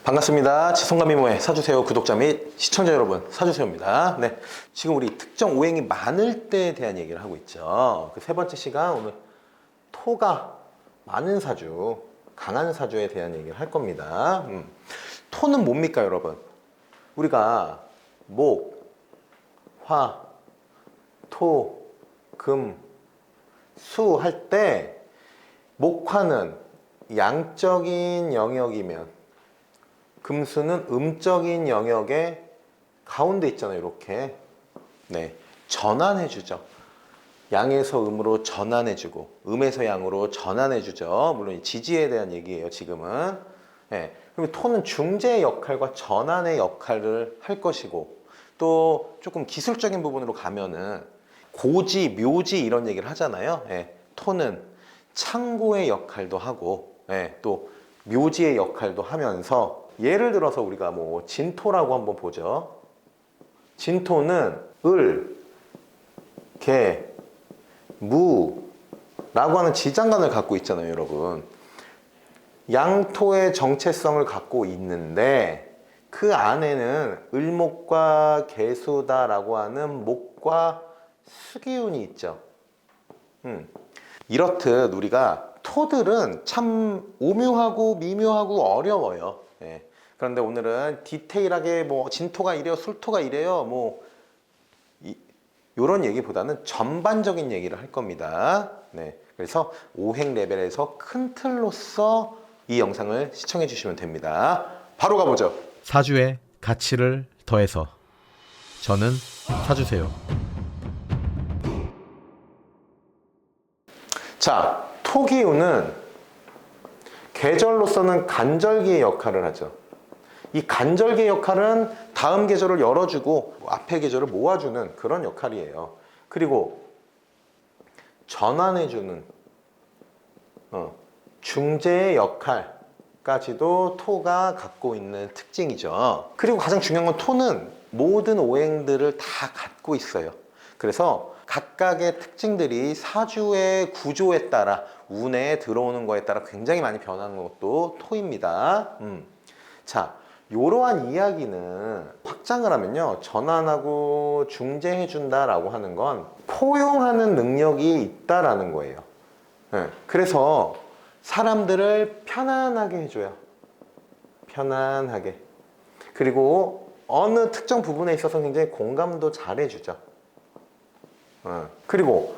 반갑습니다. 지성감미모의 사주세요 구독자 및 시청자 여러분, 사주세요입니다. 네, 지금 우리 특정 오행이 많을 때에 대한 얘기를 하고 있죠. 그 세 번째 시간, 오늘 토가 많은 사주, 강한 사주에 대한 얘기를 할 겁니다. 토는 뭡니까, 여러분? 우리가 목, 화, 토, 금, 수 할 때 목화는 양적인 영역이면 금수는 음적인 영역의 가운데 있잖아요. 이렇게 전환해주죠. 양에서 음으로 전환해주고 음에서 양으로 전환해주죠. 물론 지지에 대한 얘기예요. 지금은. 그리고 토는 중재의 역할과 전환의 역할을 할 것이고, 또 조금 기술적인 부분으로 가면은 고지, 묘지 이런 얘기를 하잖아요. 토는 창고의 역할도 하고, 또 묘지의 역할도 하면서, 예를 들어서 우리가 뭐 진토라고 한번 보죠. 진토는 을, 개, 무라고 하는 지장간을 갖고 있잖아요, 여러분. 양토의 정체성을 갖고 있는데 그 안에는 을목과 개수다라고 하는 목과 수기운이 있죠. 이렇듯 우리가 토들은 참 오묘하고 미묘하고 어려워요. 그런데 오늘은 디테일하게 뭐 진토가 이래요, 술토가 이래요, 뭐 이런 얘기보다는 전반적인 얘기를 할 겁니다. 그래서 오행 레벨에서 큰 틀로서 이 영상을 시청해 주시면 됩니다. 바로 가보죠. 사주의 가치를 더해서 저는 사주세요. 자, 토기운은 계절로서는 간절기의 역할을 하죠. 이 간절기의 역할은 다음 계절을 열어주고 앞에 계절을 모아주는 그런 역할이에요. 그리고 전환해주는 중재의 역할까지도 토가 갖고 있는 특징이죠. 그리고 가장 중요한 건 토는 모든 오행들을 다 갖고 있어요. 그래서 각각의 특징들이 사주의 구조에 따라, 운에 들어오는 거에 따라 굉장히 많이 변하는 것도 토입니다. 자, 이러한 이야기는 확장을 하면요, 전환하고 중재해준다라고 하는 건 포용하는 능력이 있다라는 거예요. 그래서 사람들을 편안하게 해줘요. 편안하게. 그리고 어느 특정 부분에 있어서 굉장히 공감도 잘 해주죠. 그리고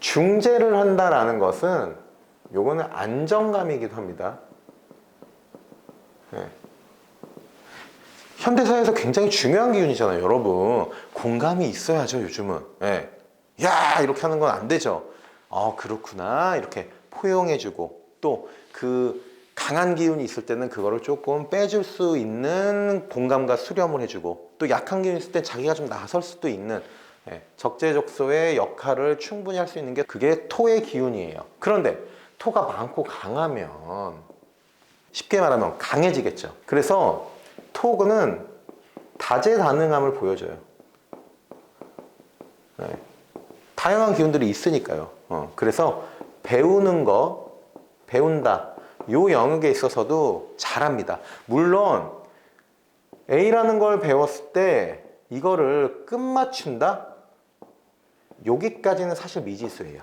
중재를 한다라는 것은 요거는 안정감이기도 합니다. 현대사회에서 굉장히 중요한 기운이잖아요, 여러분. 공감이 있어야죠, 요즘은. 야, 이렇게 하는 건 안 되죠. 그렇구나, 이렇게 포용해주고, 또 그 강한 기운이 있을 때는 그거를 조금 빼줄 수 있는 공감과 수렴을 해주고, 또 약한 기운이 있을 때 자기가 좀 나설 수도 있는, 적재적소의 역할을 충분히 할 수 있는 게 그게 토의 기운이에요. 그런데 토가 많고 강하면 쉽게 말하면 강해지겠죠. 그래서 토는 다재다능함을 보여줘요. 다양한 기운들이 있으니까요. 그래서 배우는 거, 배운다, 요 영역에 있어서도 잘합니다. 물론 A라는 걸 배웠을 때 이거를 끝맞춘다? 여기까지는 사실 미지수예요.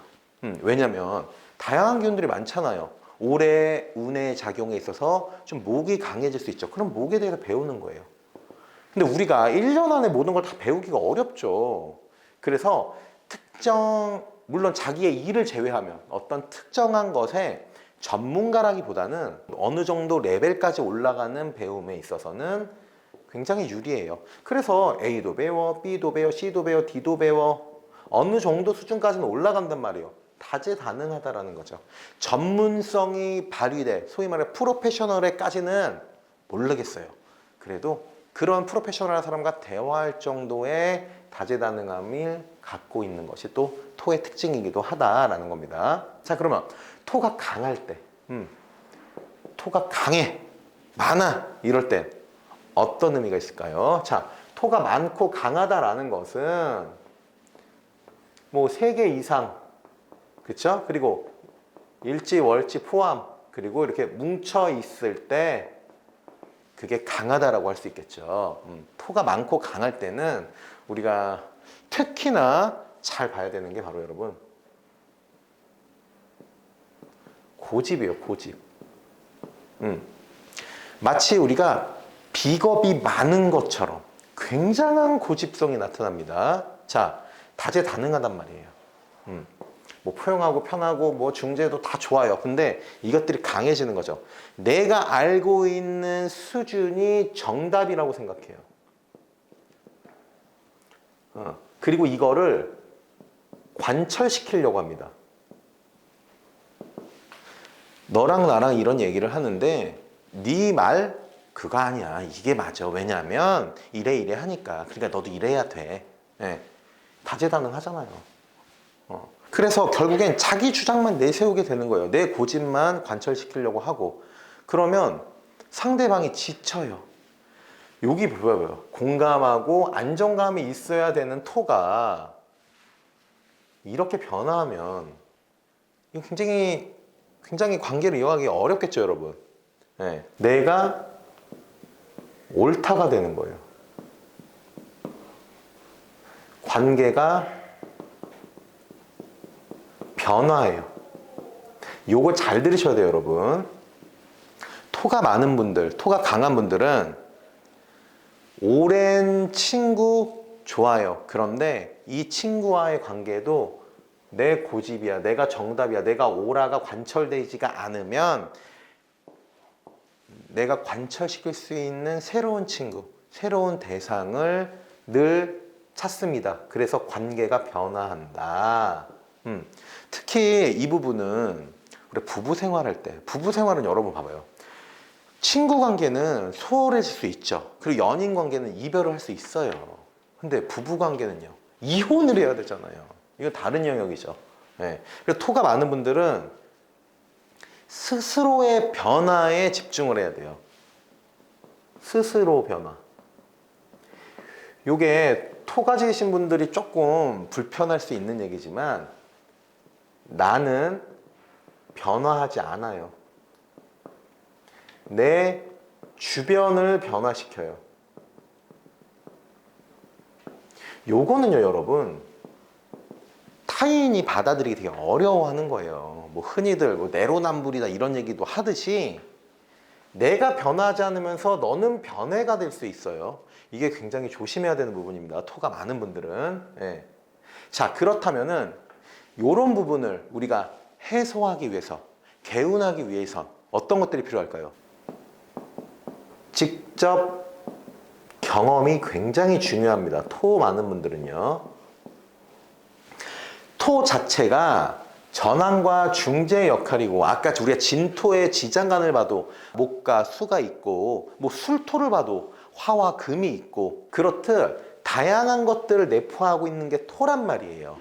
왜냐면 다양한 기운들이 많잖아요. 올해 운의 작용에 있어서 좀 목이 강해질 수 있죠. 그럼 목에 대해서 배우는 거예요. 근데 우리가 1년 안에 모든 걸 다 배우기가 어렵죠. 그래서 물론 자기의 일을 제외하면 어떤 특정한 것에 전문가라기보다는 어느 정도 레벨까지 올라가는 배움에 있어서는 굉장히 유리해요. 그래서 A도 배워, B도 배워, C도 배워, D도 배워, 어느 정도 수준까지는 올라간단 말이에요. 다재다능하다라는 거죠. 전문성이 발휘돼, 소위 말해 프로페셔널에까지는 모르겠어요. 그래도 그런 프로페셔널한 사람과 대화할 정도의 다재다능함을 갖고 있는 것이 또 토의 특징이기도 하다라는 겁니다. 자, 그러면 토가 강할 때, 토가 강해, 많아, 이럴 때 어떤 의미가 있을까요? 자, 토가 많고 강하다라는 것은 뭐 3개 이상, 그쵸? 그리고 일지, 월지 포함, 그리고 이렇게 뭉쳐 있을 때 그게 강하다라고 할 수 있겠죠. 토가 많고 강할 때는 우리가 특히나 잘 봐야 되는 게 바로 여러분 고집이에요. 고집. 마치 우리가 비겁이 많은 것처럼 굉장한 고집성이 나타납니다. 자, 다재다능하단 말이에요. 뭐 포용하고 편하고 뭐 중재도 다 좋아요. 근데 이것들이 강해지는 거죠. 내가 알고 있는 수준이 정답이라고 생각해요. 그리고 이거를 관철시키려고 합니다. 너랑 나랑 이런 얘기를 하는데 네 말 그거 아니야. 이게 맞아. 왜냐하면 이래 하니까. 그러니까 너도 이래야 돼. 네. 다재다능하잖아요. 그래서 결국엔 자기 주장만 내세우게 되는 거예요. 내 고집만 관철시키려고 하고. 그러면 상대방이 지쳐요. 여기 보여요. 공감하고 안정감이 있어야 되는 토가 이렇게 변화하면 이거 굉장히 관계를 이어가기 어렵겠죠, 여러분. 네. 내가 옳다가 되는 거예요. 관계가 변화해요. 요거 잘 들으셔야 돼요, 여러분. 토가 많은 분들, 토가 강한 분들은 오랜 친구 좋아요. 그런데 이 친구와의 관계도 내 고집이야, 내가 정답이야, 내가 오라가 관철되지가 않으면 내가 관철시킬 수 있는 새로운 친구, 새로운 대상을 늘 찾습니다. 그래서 관계가 변화한다. 특히 이 부분은 우리 부부 생활할 때, 부부 생활은 여러분 봐봐요. 친구 관계는 소홀해질 수 있죠. 그리고 연인 관계는 이별을 할 수 있어요. 근데 부부 관계는요, 이혼을 해야 되잖아요. 이건 다른 영역이죠. 네. 그래서 토가 많은 분들은 스스로의 변화에 집중을 해야 돼요. 스스로 변화. 요게 토가지신 분들이 조금 불편할 수 있는 얘기지만 나는 변화하지 않아요. 내 주변을 변화시켜요. 요거는요, 여러분, 타인이 받아들이기 되게 어려워하는 거예요. 뭐 흔히들 뭐 내로남불이다 이런 얘기도 하듯이 내가 변하지 않으면서 너는 변해가 될 수 있어요. 이게 굉장히 조심해야 되는 부분입니다. 토가 많은 분들은. 예. 자, 그렇다면은 이런 부분을 우리가 해소하기 위해서, 개운하기 위해서 어떤 것들이 필요할까요? 직접 경험이 굉장히 중요합니다. 토 많은 분들은요. 토 자체가 전환과 중재 역할이고, 아까 우리가 진토의 지장간을 봐도 목과 수가 있고, 뭐 술토를 봐도 화와 금이 있고, 그렇듯 다양한 것들을 내포하고 있는 게 토란 말이에요.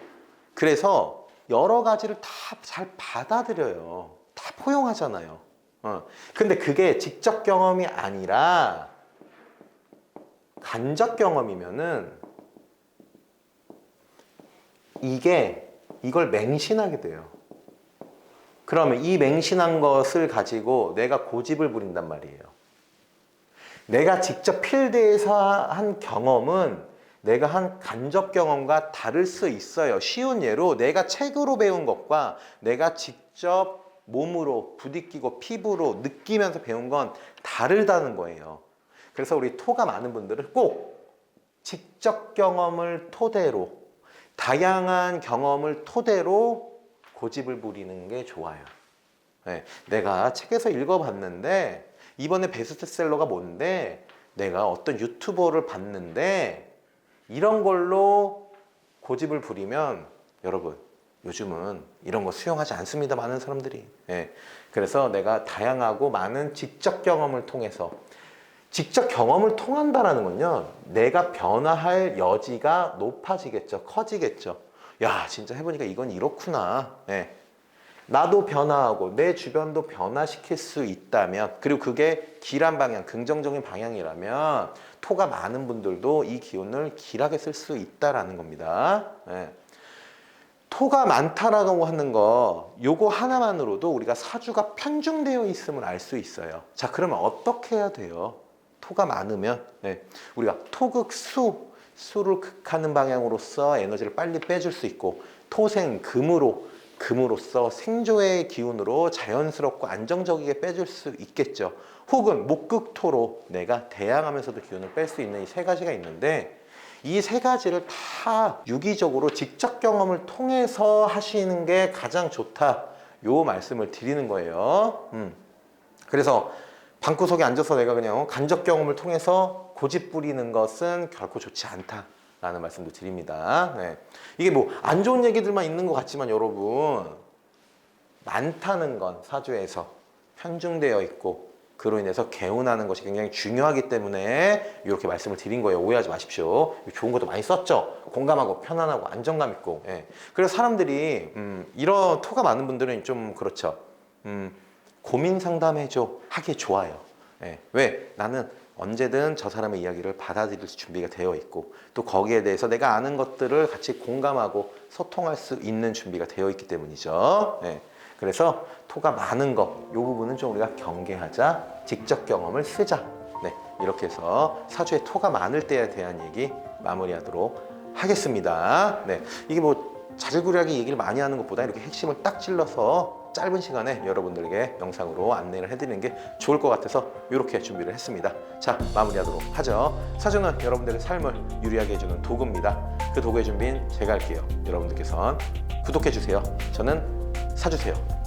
그래서 여러 가지를 다 잘 받아들여요. 다 포용하잖아요. 근데 그게 직접 경험이 아니라 간접 경험이면은 이걸 맹신하게 돼요. 그러면 이 맹신한 것을 가지고 내가 고집을 부린단 말이에요. 내가 직접 필드에서 한 경험은 내가 한 간접 경험과 다를 수 있어요. 쉬운 예로 내가 책으로 배운 것과 내가 직접 몸으로 부딪히고 피부로 느끼면서 배운 건 다르다는 거예요. 그래서 우리 토가 많은 분들은 꼭 직접 경험을 토대로, 다양한 경험을 토대로 고집을 부리는 게 좋아요. 네, 내가 책에서 읽어봤는데 이번에 베스트셀러가 뭔데, 내가 어떤 유튜버를 봤는데 이런 걸로 고집을 부리면 여러분, 요즘은 이런 거 수용하지 않습니다. 많은 사람들이. 예. 그래서 내가 다양하고 많은 직접 경험을 통해서, 직접 경험을 통한다라는 건요, 내가 변화할 여지가 높아지겠죠. 커지겠죠. 야, 진짜 해보니까 이건 이렇구나. 예. 나도 변화하고 내 주변도 변화시킬 수 있다면, 그리고 그게 길한 방향, 긍정적인 방향이라면 토가 많은 분들도 이 기운을 길하게 쓸 수 있다라는 겁니다. 예. 토가 많다라고 하는 거, 요거 하나만으로도 우리가 사주가 편중되어 있음을 알 수 있어요. 자, 그러면 어떻게 해야 돼요? 토가 많으면 우리가 수를 극하는 방향으로서 에너지를 빨리 빼줄 수 있고, 금으로써 생조의 기운으로 자연스럽고 안정적이게 빼줄 수 있겠죠. 혹은 목극토로 내가 대항하면서도 기운을 뺄 수 있는 이 세 가지가 있는데, 이 세 가지를 다 유기적으로 직접 경험을 통해서 하시는 게 가장 좋다, 요 말씀을 드리는 거예요. 그래서 방구석에 앉아서 내가 그냥 간접 경험을 통해서 고집 부리는 것은 결코 좋지 않다라는 말씀도 드립니다. 이게 뭐 안 좋은 얘기들만 있는 것 같지만 여러분, 많다는 건 사주에서 편중되어 있고, 그로 인해서 개운하는 것이 굉장히 중요하기 때문에 이렇게 말씀을 드린 거예요. 오해하지 마십시오. 좋은 것도 많이 썼죠. 공감하고 편안하고 안정감 있고. 그래서 사람들이 이런 토가 많은 분들은 좀 그렇죠. 고민 상담해줘 하기 좋아요. 왜? 나는 언제든 저 사람의 이야기를 받아들일 준비가 되어 있고, 또 거기에 대해서 내가 아는 것들을 같이 공감하고 소통할 수 있는 준비가 되어 있기 때문이죠. 그래서 토가 많은 것, 이 부분은 좀 우리가 경계하자, 직접 경험을 쓰자. 이렇게 해서 사주에 토가 많을 때에 대한 얘기 마무리하도록 하겠습니다. 이게 뭐 자질구레하게 얘기를 많이 하는 것보다 이렇게 핵심을 딱 찔러서 짧은 시간에 여러분들에게 영상으로 안내를 해드리는 게 좋을 것 같아서 이렇게 준비를 했습니다. 자, 마무리하도록 하죠. 사주는 여러분들의 삶을 유리하게 해주는 도구입니다. 그 도구의 준비는 제가 할게요. 여러분들께서는 구독해주세요. 저는 사주세요.